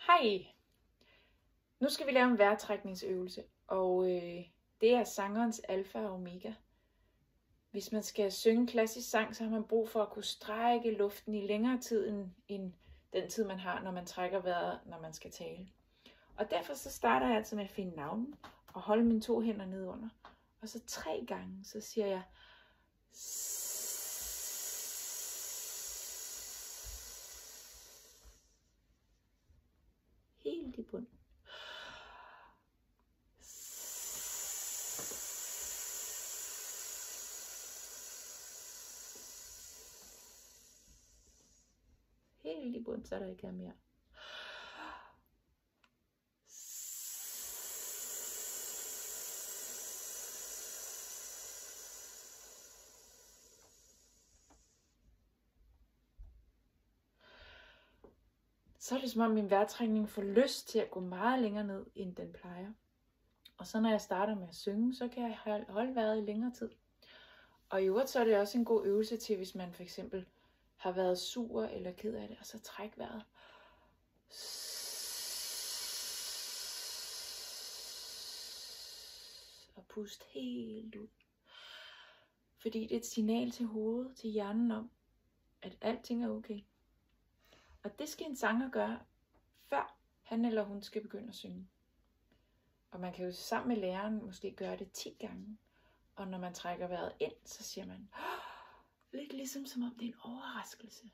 Hej! Nu skal vi lave en vejrtrækningsøvelse, og det er sangerens alfa og omega. Hvis man skal synge klassisk sang, så har man brug for at kunne strække luften i længere tid end den tid, man har, når man trækker vejret, når man skal tale. Og derfor så starter jeg altid med at finde navnen og holde mine 2 hænder ned under. Og så 3 gange, så siger jeg helt i bund. Helt i bund, så der ikke er mere. Så er det som om min vejrtrækning får lyst til at gå meget længere ned, end den plejer. Og så når jeg starter med at synge, så kan jeg holde vejret i længere tid. Og i øvrigt så er det også en god øvelse til, hvis man for eksempel har været sur eller ked af det, og så træk vejret. Og pust helt ud. Fordi det er et signal til hovedet, til hjernen om, at alting er okay. Og det skal en sanger gøre, før han eller hun skal begynde at synge. Og man kan jo sammen med læreren måske gøre det 10 gange. Og når man trækker vejret ind, så siger man, lidt ligesom som om det er en overraskelse.